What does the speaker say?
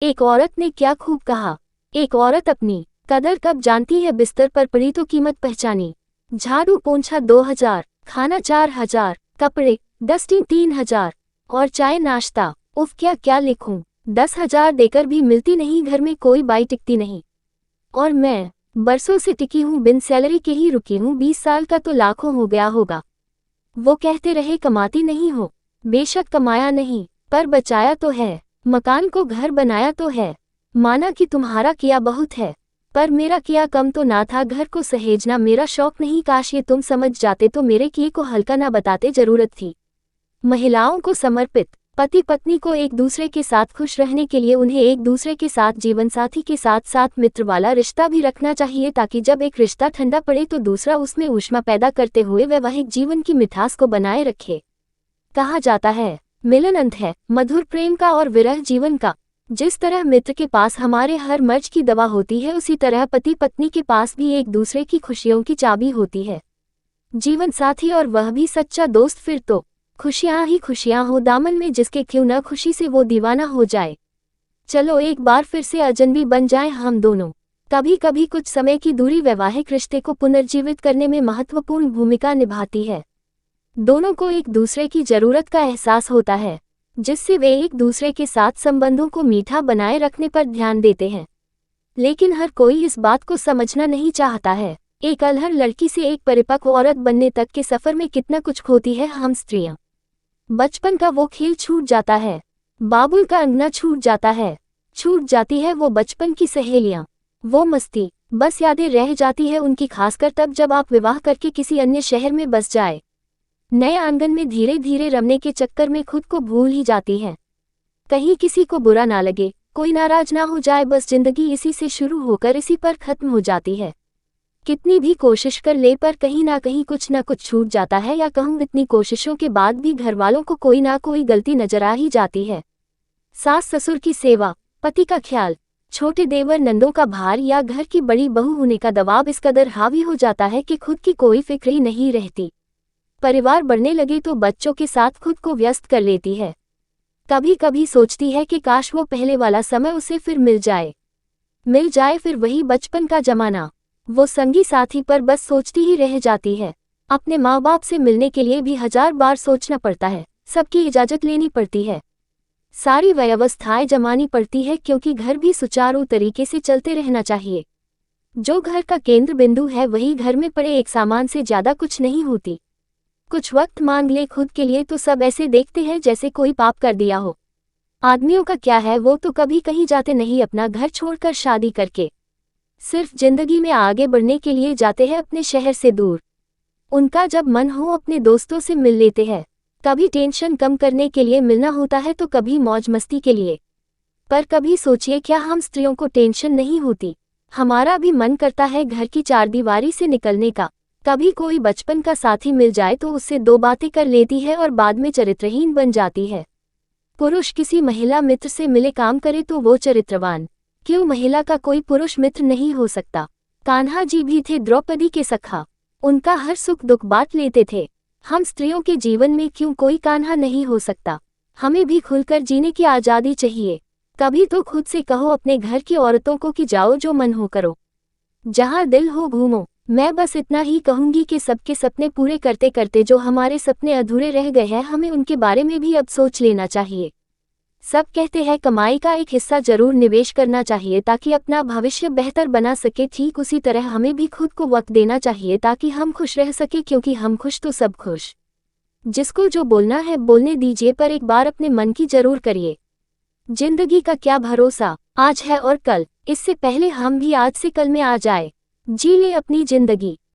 एक औरत ने क्या खूब कहा। एक औरत अपनी कदर कब जानती है, बिस्तर पर पड़ी तो कीमत पहचानी। झाड़ू पोंछा 2000, खाना 4000, कपड़े डस्टिंग 3000 और चाय नाश्ता, उफ क्या क्या लिखूं। 10,000 देकर भी मिलती नहीं, घर में कोई बाई टिकती नहीं। और मैं बरसों से टिकी हूँ, बिन सैलरी के ही रुकी हूँ। 20 साल का तो लाखों हो गया होगा। वो कहते रहे कमाती नहीं हो। बेशक कमाया नहीं, पर बचाया तो है। मकान को घर बनाया तो है। माना कि तुम्हारा किया बहुत है, पर मेरा किया कम तो ना था। घर को सहेजना मेरा शौक नहीं, काश ये तुम समझ जाते तो मेरे किए को हल्का ना बताते। जरूरत थी महिलाओं को समर्पित। पति पत्नी को एक दूसरे के साथ खुश रहने के लिए उन्हें एक दूसरे के साथ, जीवन साथी के साथ साथ मित्र वाला रिश्ता भी रखना चाहिए, ताकि जब एक रिश्ता ठंडा पड़े तो दूसरा उसमें ऊष्मा पैदा करते हुए वैवाहिक जीवन की मिठास को बनाए रखे। कहा जाता है मिलन अंत है मधुर प्रेम का और विरह जीवन का। जिस तरह मित्र के पास हमारे हर मर्ज की दवा होती है, उसी तरह पति पत्नी के पास भी एक दूसरे की खुशियों की चाबी होती है। जीवन साथी और वह भी सच्चा दोस्त, फिर तो खुशियां ही खुशियां हो दामन में, जिसके क्यों न खुशी से वो दीवाना हो जाए। चलो एक बार फिर से अजनबी बन जाएं हम दोनों। कभी कभी कुछ समय की दूरी वैवाहिक रिश्ते को पुनर्जीवित करने में महत्वपूर्ण भूमिका निभाती है। दोनों को एक दूसरे की जरूरत का एहसास होता है, जिससे वे एक दूसरे के साथ संबंधों को मीठा बनाए रखने पर ध्यान देते हैं। लेकिन हर कोई इस बात को समझना नहीं चाहता है। एक अलहर लड़की से एक परिपक्व औरत बनने तक के सफर में कितना कुछ खोती है हम स्त्रियां। बचपन का वो खेल छूट जाता है, बाबुल का अंगना छूट जाता है, छूट जाती है वो बचपन की सहेलियां, वो मस्ती। बस यादें रह जाती है उनकी, खासकर तब जब आप विवाह करके किसी अन्य शहर में बस जाए। नए आंगन में धीरे धीरे रमने के चक्कर में खुद को भूल ही जाती हैं। कहीं किसी को बुरा ना लगे, कोई नाराज ना हो जाए, बस जिंदगी इसी से शुरू होकर इसी पर खत्म हो जाती है। कितनी भी कोशिश कर ले पर कहीं ना कहीं कुछ ना कुछ छूट जाता है, या कहूँ इतनी कोशिशों के बाद भी घर वालों को कोई ना कोई गलती नजर आ ही जाती है। सास ससुर की सेवा, पति का ख्याल, छोटे देवर नंदों का भार, या घर की बड़ी बहू होने का दबाव इस कदर हावी हो जाता है कि खुद की कोई फिक्र ही नहीं रहती। परिवार बढ़ने लगे तो बच्चों के साथ खुद को व्यस्त कर लेती है। कभी कभी सोचती है कि काश वो पहले वाला समय उसे फिर मिल जाए, फिर वही बचपन का जमाना, वो संगी साथी, पर बस सोचती ही रह जाती है। अपने माँ बाप से मिलने के लिए भी 1000 बार सोचना पड़ता है, सबकी इजाजत लेनी पड़ती है, सारी व्यवस्थाएं जमानी पड़ती है, क्योंकि घर भी सुचारू तरीके से चलते रहना चाहिए। जो घर का केंद्र बिंदु है वही घर में पड़े एक सामान से ज्यादा कुछ नहीं होती। कुछ वक्त मांग ले खुद के लिए तो सब ऐसे देखते हैं जैसे कोई पाप कर दिया हो। आदमियों का क्या है, वो तो कभी कहीं जाते नहीं अपना घर छोड़कर शादी करके, सिर्फ जिंदगी में आगे बढ़ने के लिए जाते हैं अपने शहर से दूर। उनका जब मन हो अपने दोस्तों से मिल लेते हैं, कभी टेंशन कम करने के लिए मिलना होता है तो कभी मौज मस्ती के लिए। पर कभी सोचिए, क्या हम स्त्रियों को टेंशन नहीं होती? हमारा भी मन करता है घर की चारदीवारी से निकलने का। कभी कोई बचपन का साथी मिल जाए तो उससे 2 बातें कर लेती है और बाद में चरित्रहीन बन जाती है। पुरुष किसी महिला मित्र से मिले काम करे तो वो चरित्रवान, क्यों महिला का कोई पुरुष मित्र नहीं हो सकता? कान्हा जी भी थे द्रौपदी के सखा, उनका हर सुख दुख बांट लेते थे। हम स्त्रियों के जीवन में क्यों कोई कान्हा नहीं हो सकता? हमें भी खुलकर जीने की आज़ादी चाहिए। कभी तो खुद से कहो अपने घर की औरतों को कि जाओ जो मन हो करो, जहाँ दिल हो घूमो। मैं बस इतना ही कहूंगी कि सबके सपने पूरे करते करते जो हमारे सपने अधूरे रह गए हैं, हमें उनके बारे में भी अब सोच लेना चाहिए। सब कहते हैं कमाई का एक हिस्सा जरूर निवेश करना चाहिए ताकि अपना भविष्य बेहतर बना सके, ठीक उसी तरह हमें भी खुद को वक्त देना चाहिए ताकि हम खुश रह सके, क्योंकि हम खुश तो सब खुश। जिसको जो बोलना है बोलने दीजिए, पर एक बार अपने मन की जरूर करिए। जिंदगी का क्या भरोसा, आज है और कल, इससे पहले हम भी आज से कल में आ जाए। जी ले अपनी जिंदगी।